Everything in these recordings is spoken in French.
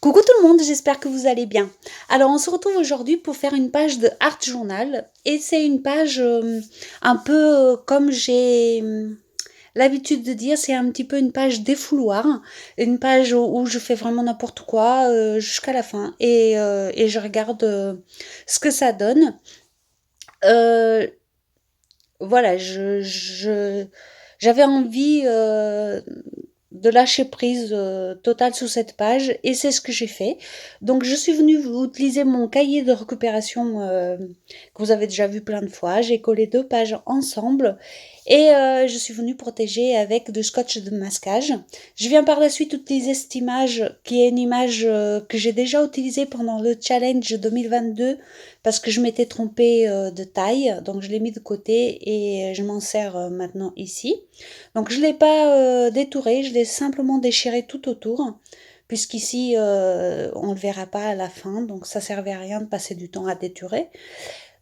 Coucou tout le monde, j'espère que vous allez bien. Alors on se retrouve aujourd'hui pour faire une page de Art Journal et c'est une page un peu comme j'ai l'habitude de dire, c'est un petit peu une page défouloir, une page où je fais vraiment n'importe quoi jusqu'à la fin et je regarde ce que ça donne. Euh, voilà, j'avais envie de lâcher prise totale sur cette page et c'est ce que j'ai fait. Donc je suis venue utiliser mon cahier de récupération que vous avez déjà vu plein de fois. J'ai collé deux pages ensemble et je suis venue protéger avec du scotch de masquage. Je viens par la suite utiliser cette image qui est une image que j'ai déjà utilisée pendant le challenge 2022 parce que je m'étais trompée de taille, donc je l'ai mis de côté et je m'en sers maintenant ici. Donc je ne l'ai pas détouré, je l'ai simplement déchiré tout autour, puisqu'ici on ne le verra pas à la fin, donc ça ne servait à rien de passer du temps à déturer.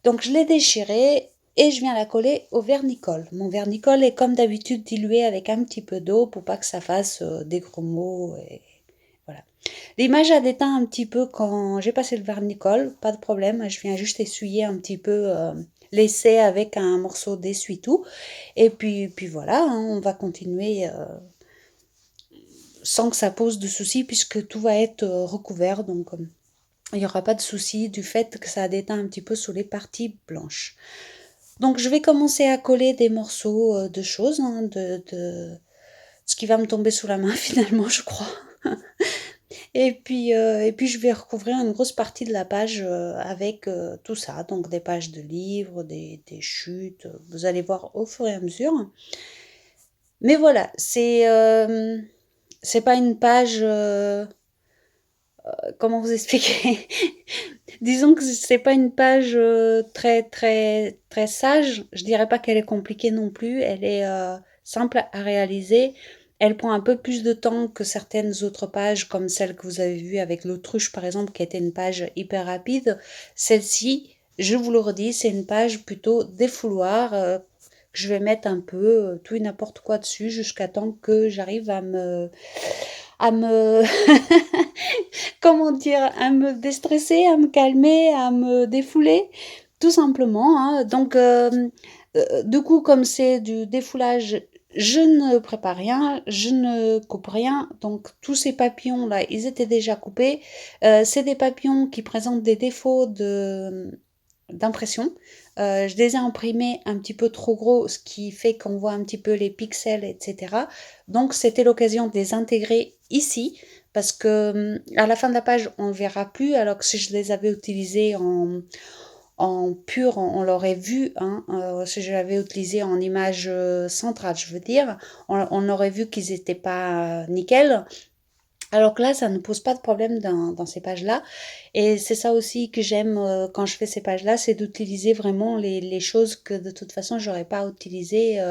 Donc je l'ai déchiré et je viens la coller au vernicole. Mon vernicole est comme d'habitude dilué avec un petit peu d'eau pour pas que ça fasse des gros mots. Et voilà. L'image a déteint un petit peu quand j'ai passé le vernicole, pas de problème, je viens juste essuyer un petit peu l'essai avec un morceau d'essuie-tout. Et puis voilà, hein, on va continuer sans que ça pose de soucis puisque tout va être recouvert. Donc il n'y aura pas de souci du fait que ça a déteint un petit peu sur les parties blanches. Donc je vais commencer à coller des morceaux de choses, hein, de ce qui va me tomber sous la main finalement, je crois. Et puis je vais recouvrir une grosse partie de la page avec tout ça, donc des pages de livres, des chutes, vous allez voir au fur et à mesure. Mais voilà, c'est pas une page, comment vous expliquer? Disons que c'est pas une page très très très sage. Je dirais pas qu'elle est compliquée non plus. Elle est simple à réaliser. Elle prend un peu plus de temps que certaines autres pages, comme celle que vous avez vue avec l'autruche par exemple, qui était une page hyper rapide. Celle-ci, je vous le redis, c'est une page plutôt défouloir. Je vais mettre un peu tout et n'importe quoi dessus jusqu'à temps que j'arrive à me comment dire, à me déstresser, à me calmer, à me défouler, tout simplement, hein. Donc, du coup, comme c'est du défoulage, je ne prépare rien, je ne coupe rien. Donc, tous ces papillons-là, ils étaient déjà coupés. C'est des papillons qui présentent des défauts d'impression. Je les ai imprimés un petit peu trop gros, ce qui fait qu'on voit un petit peu les pixels, etc. Donc c'était l'occasion de les intégrer ici, parce que à la fin de la page, on ne verra plus, alors que si je les avais utilisés en pur, on l'aurait vu, hein, si je l'avais utilisé en image centrale, je veux dire, on aurait vu qu'ils n'étaient pas nickel. Alors que là, ça ne pose pas de problème dans ces pages-là. Et c'est ça aussi que j'aime quand je fais ces pages-là, c'est d'utiliser vraiment les choses que de toute façon, j'aurais pas utilisées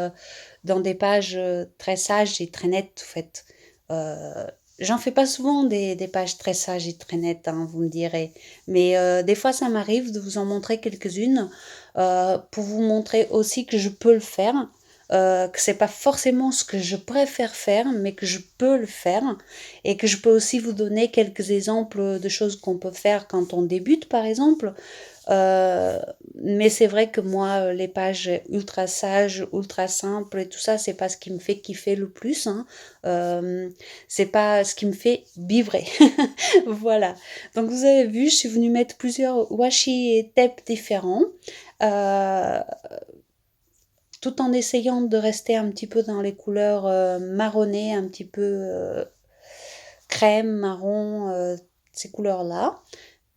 dans des pages très sages et très nettes, en fait. Euh, J'en fais pas souvent des pages très sages et très nettes, hein, vous me direz. Mais des fois, ça m'arrive de vous en montrer quelques-unes pour vous montrer aussi que je peux le faire. Que c'est pas forcément ce que je préfère faire, mais que je peux le faire et que je peux aussi vous donner quelques exemples de choses qu'on peut faire quand on débute, par exemple. Euh, mais c'est vrai que moi, les pages ultra sages, ultra simples et tout ça, c'est pas ce qui me fait kiffer le plus, hein. C'est pas ce qui me fait vibrer. Voilà. Donc vous avez vu, je suis venue mettre plusieurs washi et tapes différents. Euh, Tout en essayant de rester un petit peu dans les couleurs marronnées, un petit peu crème, marron, ces couleurs-là.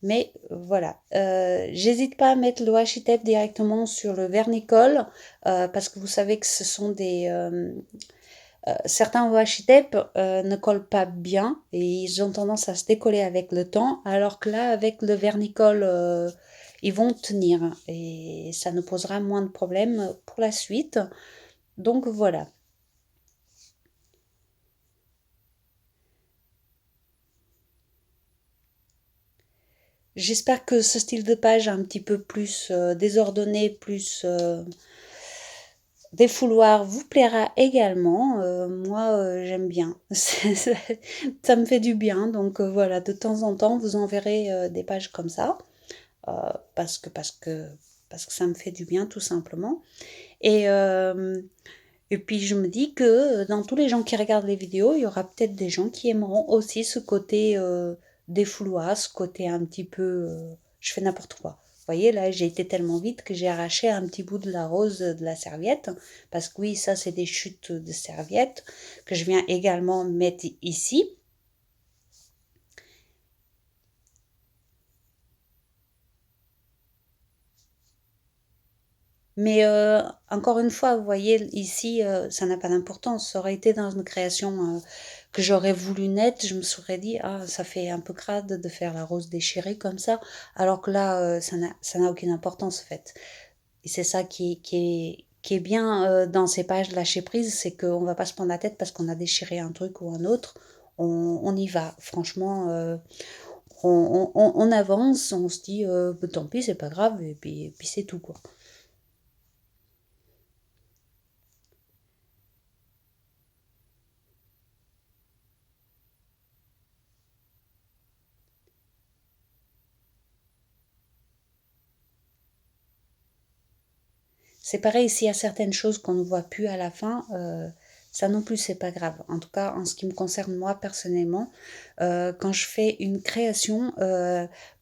Mais voilà, j'hésite pas à mettre le washi tape directement sur le vernicole parce que vous savez que ce sont certains washi tape ne collent pas bien et ils ont tendance à se décoller avec le temps, alors que là, avec le vernicole, ils vont tenir et ça nous posera moins de problèmes pour la suite. Donc voilà. J'espère que ce style de page un petit peu plus désordonné, plus défouloir vous plaira également. Moi, j'aime bien. Ça me fait du bien. Donc voilà, de temps en temps, vous enverrez des pages comme ça. euh, parce que, parce que, parce que ça me fait du bien, tout simplement. Et, euh, et puis je me dis que dans tous les gens qui regardent les vidéos, il y aura peut-être des gens qui aimeront aussi ce côté défouloir, ce côté un petit peu je fais n'importe quoi. Vous voyez, là, j'ai été tellement vite que j'ai arraché un petit bout de la rose de la serviette. Parce que oui, ça, c'est des chutes de serviette que je viens également mettre ici. Mais encore une fois, vous voyez, ici, ça n'a pas d'importance. Ça aurait été dans une création que j'aurais voulu nette, je me serais dit, ah, ça fait un peu crade de faire la rose déchirée comme ça, alors que là, ça n'a aucune importance, en fait. Et c'est ça qui est bien dans ces pages lâcher prise, c'est qu'on ne va pas se prendre la tête parce qu'on a déchiré un truc ou un autre. On y va. Franchement, on avance, on se dit, bah, tant pis, c'est pas grave, et puis c'est tout, quoi. C'est pareil, s'il y a certaines choses qu'on ne voit plus à la fin, ça non plus, c'est pas grave. En tout cas, en ce qui me concerne moi personnellement, quand je fais une création,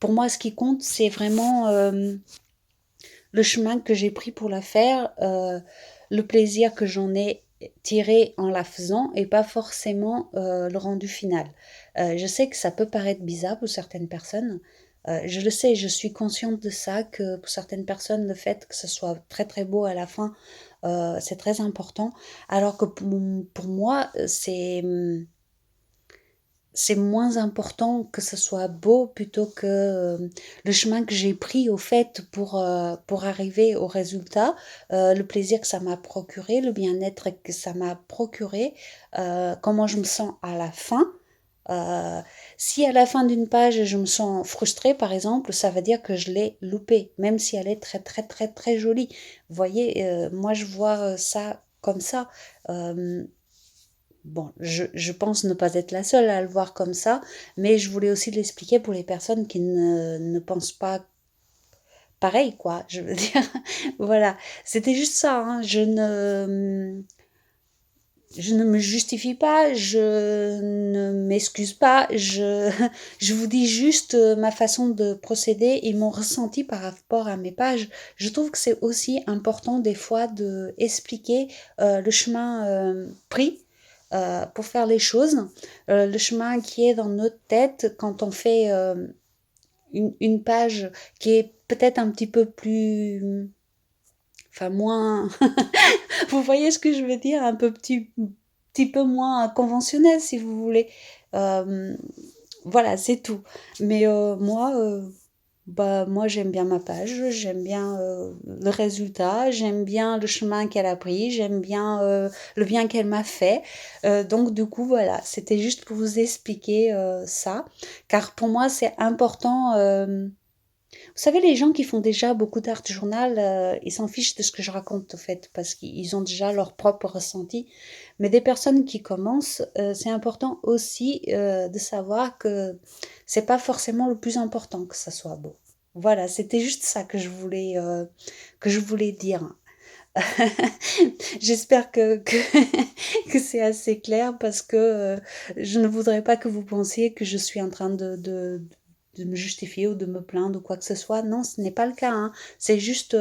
pour moi, ce qui compte, c'est vraiment le chemin que j'ai pris pour la faire, le plaisir que j'en ai tiré en la faisant et pas forcément le rendu final. Je sais que ça peut paraître bizarre pour certaines personnes. Je le sais, je suis consciente de ça, que pour certaines personnes, le fait que ce soit très très beau à la fin, c'est très important. Alors que pour moi, c'est moins important que ce soit beau plutôt que le chemin que j'ai pris au fait pour arriver au résultat, le plaisir que ça m'a procuré, le bien-être que ça m'a procuré, comment je me sens à la fin. Euh, Si à la fin d'une page je me sens frustrée par exemple, ça veut dire que je l'ai loupée, même si elle est très très très très jolie. Vous voyez, moi je vois ça comme ça. Euh, Bon, je pense ne pas être la seule à le voir comme ça, mais je voulais aussi l'expliquer pour les personnes qui ne pensent pas pareil, quoi. Je veux dire, voilà, c'était juste ça, hein. Je ne me justifie pas, je ne m'excuse pas, je vous dis juste ma façon de procéder et mon ressenti par rapport à mes pages. Je trouve que c'est aussi important des fois de expliquer le chemin pris pour faire les choses, le chemin qui est dans notre tête quand on fait une page qui est peut-être un petit peu plus, enfin moins, vous voyez ce que je veux dire, un petit peu moins conventionnel si vous voulez. Euh, voilà, c'est tout. Mais moi j'aime bien ma page, j'aime bien le résultat, j'aime bien le chemin qu'elle a pris, j'aime bien le bien qu'elle m'a fait. Donc du coup voilà, c'était juste pour vous expliquer ça, car pour moi c'est important. Vous savez, les gens qui font déjà beaucoup d'art journal, ils s'en fichent de ce que je raconte, en fait, parce qu'ils ont déjà leur propre ressenti. Mais des personnes qui commencent, c'est important aussi de savoir que c'est pas forcément le plus important que ça soit beau. Voilà, c'était juste ça que je voulais dire. J'espère que c'est assez clair parce que je ne voudrais pas que vous pensiez que je suis en train de me justifier ou de me plaindre ou quoi que ce soit. Non, ce n'est pas le cas, hein. C'est juste,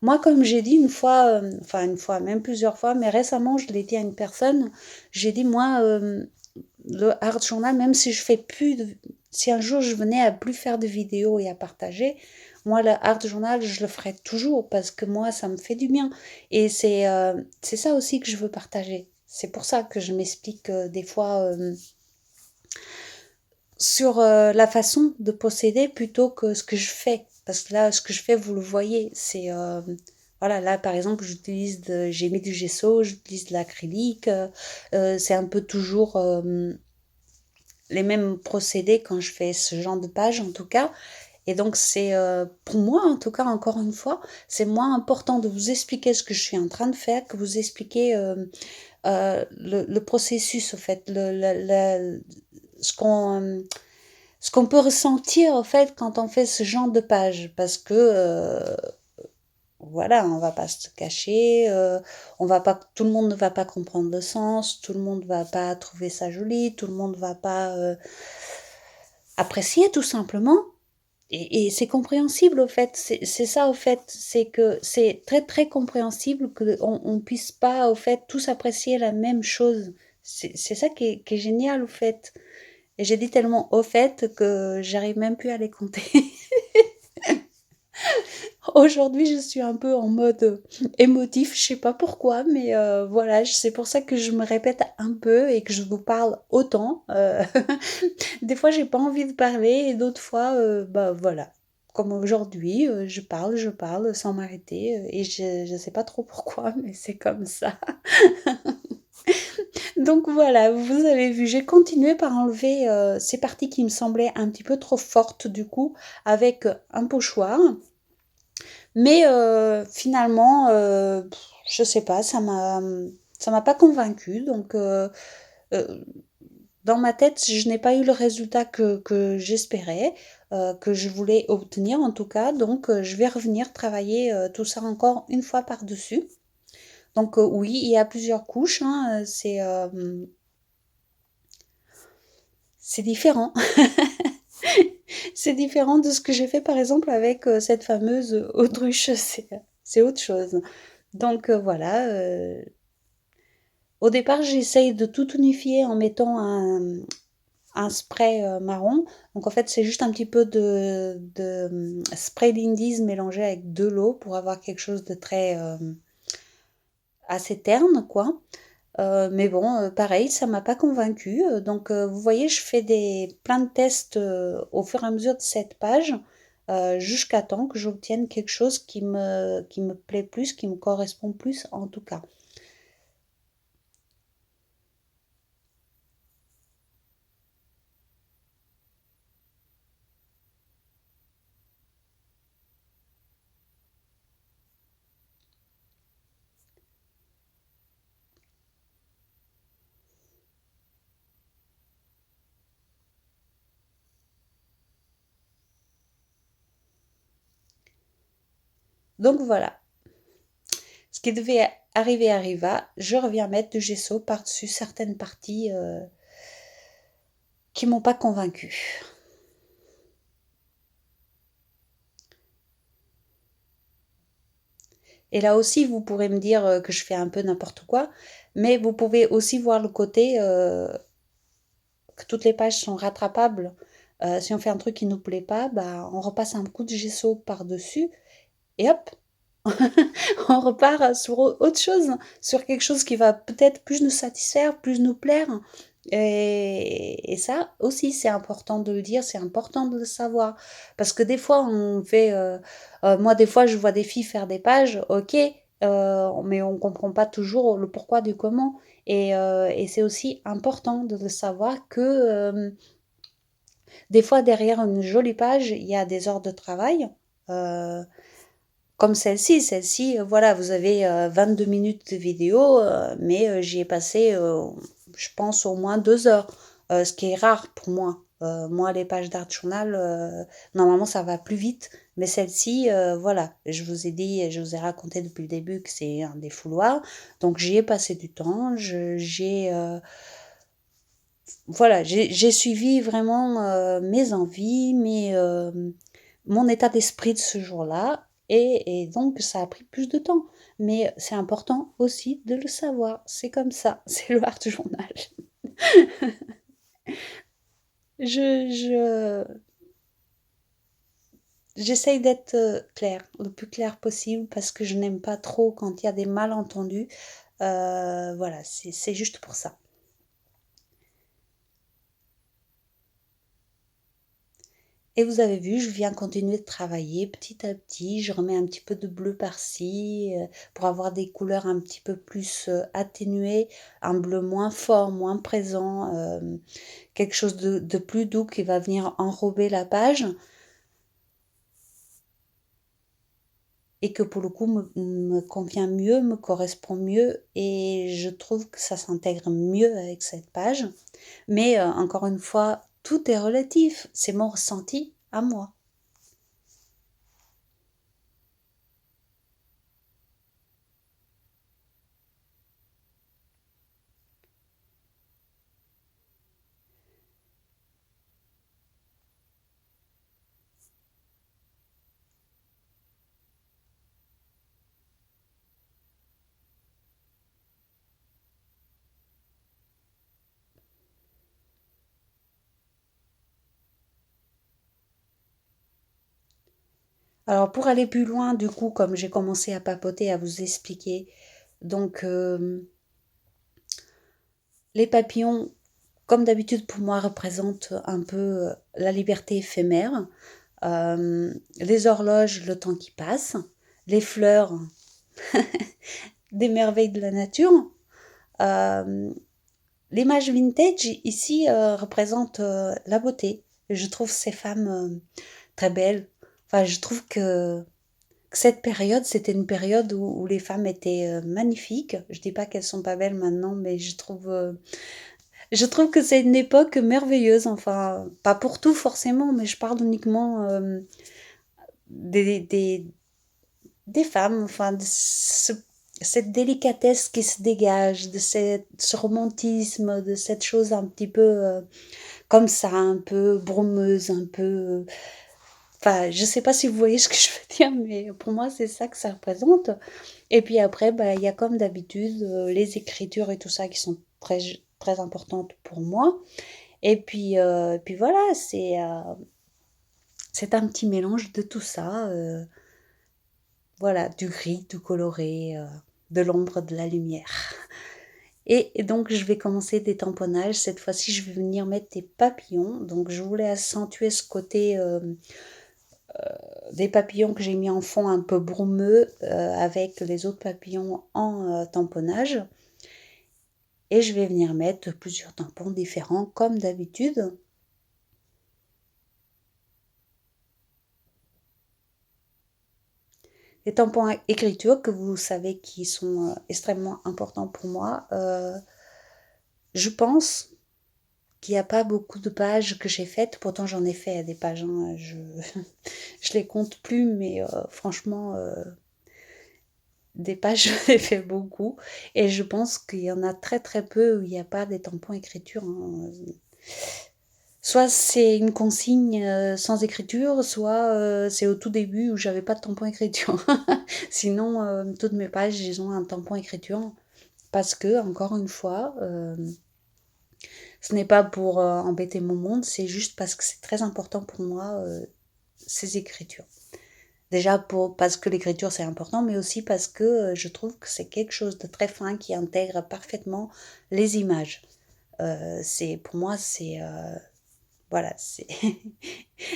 moi, comme j'ai dit une fois, enfin une fois, même plusieurs fois, mais récemment, je l'ai dit à une personne, j'ai dit, moi, le art journal, même si je fais plus de, si un jour je venais à plus faire de vidéos et à partager, moi, le art journal, je le ferai toujours parce que moi, ça me fait du bien. Et c'est ça aussi que je veux partager. C'est pour ça que je m'explique des fois sur la façon de posséder plutôt que ce que je fais. Parce que là, ce que je fais, vous le voyez, c'est voilà, là par exemple, j'ai mis du gesso, j'utilise de l'acrylique, c'est un peu toujours les mêmes procédés quand je fais ce genre de page en tout cas. Et donc c'est, pour moi en tout cas, encore une fois, c'est moins important de vous expliquer ce que je suis en train de faire que vous expliquer, le processus, au fait, ce qu'on, ce qu'on peut ressentir, au fait, quand on fait ce genre de page. Parce que, voilà, on va pas se cacher, on va pas, tout le monde ne va pas comprendre le sens, tout le monde va pas trouver ça joli, tout le monde va pas apprécier tout simplement. Et c'est compréhensible au fait, c'est ça au fait, c'est que c'est très très compréhensible que on puisse pas au fait tous apprécier la même chose. C'est ça qui est génial au fait. Et j'ai dit tellement au fait que j'arrive même plus à les compter. Aujourd'hui, je suis un peu en mode émotif, je sais pas pourquoi, mais voilà, c'est pour ça que je me répète un peu et que je vous parle autant. Des fois, j'ai pas envie de parler et d'autres fois, bah voilà. Comme aujourd'hui, je parle sans m'arrêter et je sais pas trop pourquoi, mais c'est comme ça. Donc voilà, vous avez vu, j'ai continué par enlever ces parties qui me semblaient un petit peu trop fortes du coup, avec un pochoir. Mais finalement, je sais pas, ça m'a pas convaincue. Donc, heu, dans ma tête, je n'ai pas eu le résultat que j'espérais, que je voulais obtenir en tout cas. Donc, je vais revenir travailler tout ça encore une fois par-dessus. Donc, oui, il y a plusieurs couches, hein, c'est différent. C'est différent de ce que j'ai fait par exemple avec cette fameuse autruche, c'est autre chose. Donc voilà, au départ j'essaye de tout unifier en mettant un spray marron. Donc en fait c'est juste un petit peu de spray Lindy's mélangé avec de l'eau pour avoir quelque chose de très assez terne quoi. Mais bon, pareil, ça m'a pas convaincue. Donc, vous voyez, je fais plein de tests au fur et à mesure de cette page, jusqu'à temps que j'obtienne quelque chose qui me plaît plus, qui me correspond plus en tout cas. Donc voilà, ce qui devait arriver arriva. Je reviens mettre du gesso par-dessus certaines parties qui m'ont pas convaincue. Et là aussi, vous pourrez me dire que je fais un peu n'importe quoi, mais vous pouvez aussi voir le côté que toutes les pages sont rattrapables. Si on fait un truc qui nous plaît pas, bah, on repasse un coup de gesso par-dessus et hop, on repart sur autre chose, sur quelque chose qui va peut-être plus nous satisfaire, plus nous plaire. Et ça aussi, c'est important de le dire, c'est important de le savoir. Parce que des fois, on fait... moi, des fois, je vois des filles faire des pages, ok, mais on comprend pas toujours le pourquoi du comment. Et c'est aussi important de le savoir que des fois, derrière une jolie page, il y a des heures de travail. euh, Comme celle-ci. Celle-ci, voilà, vous avez 22 minutes de vidéo, mais j'y ai passé, je pense, au moins 2 heures, ce qui est rare pour moi. Moi, les pages d'art journal, normalement, ça va plus vite. Mais celle-ci, voilà, je vous ai dit, je vous ai raconté depuis le début que c'est un défouloir. Donc, j'y ai passé du temps. Voilà, j'ai suivi vraiment mes envies, mon état d'esprit de ce jour-là, et donc ça a pris plus de temps. Mais c'est important aussi de le savoir. C'est comme ça, c'est le art journal. Je, j'essaye d'être claire, le plus clair possible, parce que je n'aime pas trop quand il y a des malentendus. Voilà, c'est juste pour ça. Et vous avez vu, je viens continuer de travailler petit à petit. Je remets un petit peu de bleu par-ci pour avoir des couleurs un petit peu plus atténuées, un bleu moins fort, moins présent, quelque chose de plus doux qui va venir enrober la page. et que pour le coup me convient mieux, me correspond mieux et je trouve que ça s'intègre mieux avec cette page. Mais encore une fois, tout est relatif, c'est mon ressenti à moi. Alors pour aller plus loin, du coup, comme j'ai commencé à papoter, à vous expliquer, donc les papillons, comme d'habitude pour moi, représentent un peu la liberté éphémère, les horloges, le temps qui passe, les fleurs, des merveilles de la nature. Euh, L'image vintage ici représente la beauté. Je trouve ces femmes très belles. Enfin, je trouve que cette période, c'était une période où les femmes étaient magnifiques. Je dis pas qu'elles sont pas belles maintenant, mais je trouve que c'est une époque merveilleuse. Enfin, pas pour tout forcément, mais je parle uniquement des, des, des femmes, enfin, cette délicatesse qui se dégage, ce romantisme, de cette chose un petit peu comme ça, un peu brumeuse, un peu. Enfin, je sais pas si vous voyez ce que je veux dire, mais pour moi, c'est ça que ça représente. Et puis après, bah, il y a comme d'habitude les écritures et tout ça qui sont très, très importantes pour moi. Et puis voilà, c'est un petit mélange de tout ça. Voilà, du gris, du coloré, de l'ombre, de la lumière. Et donc, je vais commencer des tamponnages. Cette fois-ci, je vais venir mettre des papillons. Donc, je voulais accentuer ce côté des papillons que j'ai mis en fond un peu brumeux avec les autres papillons en tamponnage. Et je vais venir mettre plusieurs tampons différents comme d'habitude. Les tampons à écriture que vous savez qui sont extrêmement importants pour moi. Je pense qu'il n'y a pas beaucoup de pages que j'ai faites. Pourtant, j'en ai fait des pages. Hein, je les compte plus, mais franchement, des pages, j'en ai fait beaucoup. Et je pense qu'il y en a très très peu où il n'y a pas des tampons écriture. Hein. Soit c'est une consigne sans écriture, soit c'est au tout début où j'avais pas de tampon écriture. Sinon, toutes mes pages, ils ont un tampon écriture. Parce que, encore une fois, ce n'est pas pour embêter mon monde, c'est juste parce que c'est très important pour moi, ces écritures. Déjà parce que l'écriture c'est important, mais aussi parce que je trouve que c'est quelque chose de très fin qui intègre parfaitement les images. Pour moi, voilà, c'est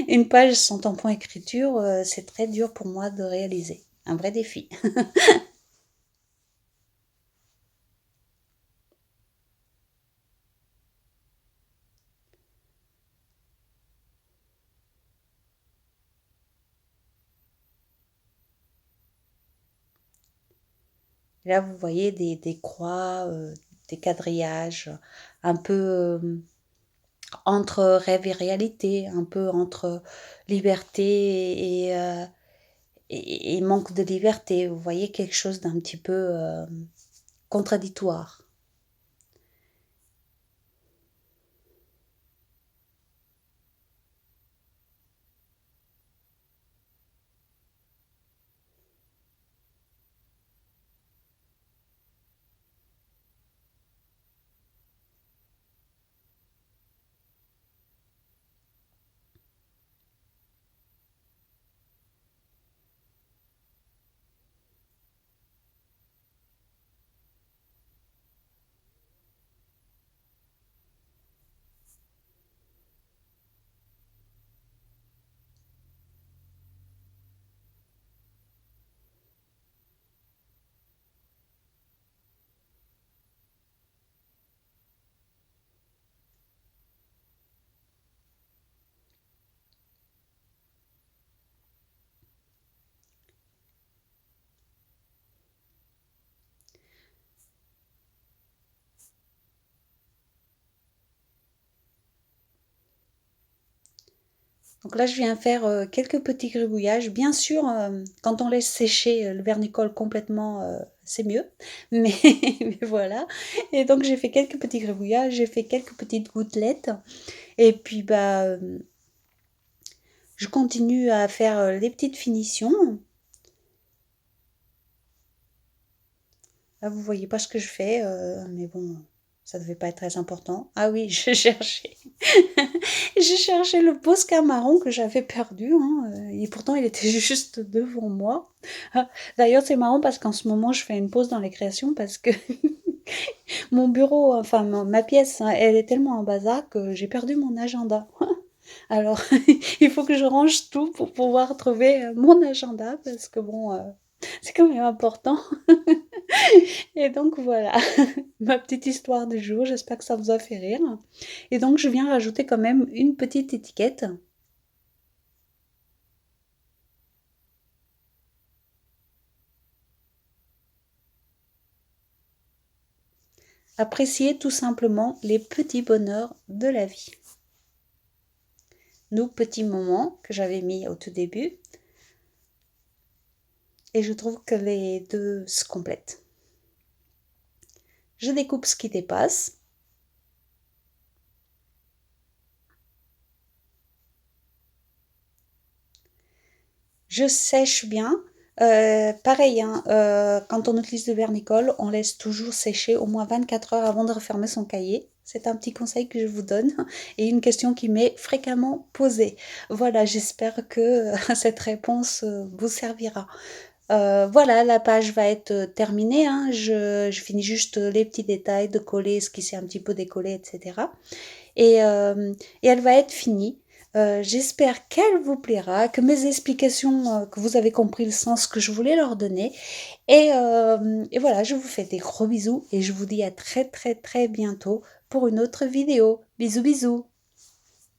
une page sans tampon écriture, c'est très dur pour moi de réaliser. Un vrai défi. Là, vous voyez des croix, des quadrillages, un peu entre rêve et réalité, un peu entre liberté et manque de liberté. Vous voyez quelque chose d'un petit peu contradictoire. Donc là, je viens faire, quelques petits gribouillages. Bien sûr, quand on laisse sécher, le vernicole complètement, c'est mieux, mais mais voilà et donc j'ai fait quelques petits gribouillages, j'ai fait quelques petites gouttelettes et puis, bah, je continue à faire, les petites finitions. Là, vous voyez pas ce que je fais, mais bon, ça devait pas être très important. Ah oui, je cherchais je cherchais le Posca marron que j'avais perdu, hein, et pourtant il était juste devant moi. Ah, d'ailleurs, c'est marrant parce qu'en ce moment, je fais une pause dans les créations parce que mon bureau, enfin ma pièce, hein, elle est tellement en bazar que j'ai perdu mon agenda. Alors, il faut que je range tout pour pouvoir trouver mon agenda parce que bon, c'est quand même important. Et donc voilà, ma petite histoire du jour, j'espère que ça vous a fait rire. Et donc je viens rajouter quand même une petite étiquette. Apprécier tout simplement les petits bonheurs de la vie. Nos petits moments que j'avais mis au tout début. Et je trouve que les deux se complètent. Je découpe ce qui dépasse. Je sèche bien. Pareil, hein, quand on utilise le vernicole, on laisse toujours sécher au moins 24 heures avant de refermer son cahier. C'est un petit conseil que je vous donne et une question qui m'est fréquemment posée. Voilà, j'espère que cette réponse vous servira. Voilà, la page va être terminée, hein. Je finis juste les petits détails de coller ce qui s'est un petit peu décollé, etc. Et elle va être finie. J'espère qu'elle vous plaira, que mes explications, que vous avez compris le sens que je voulais leur donner. Et voilà, je vous fais des gros bisous et je vous dis à très très très bientôt pour une autre vidéo. Bisous bisous.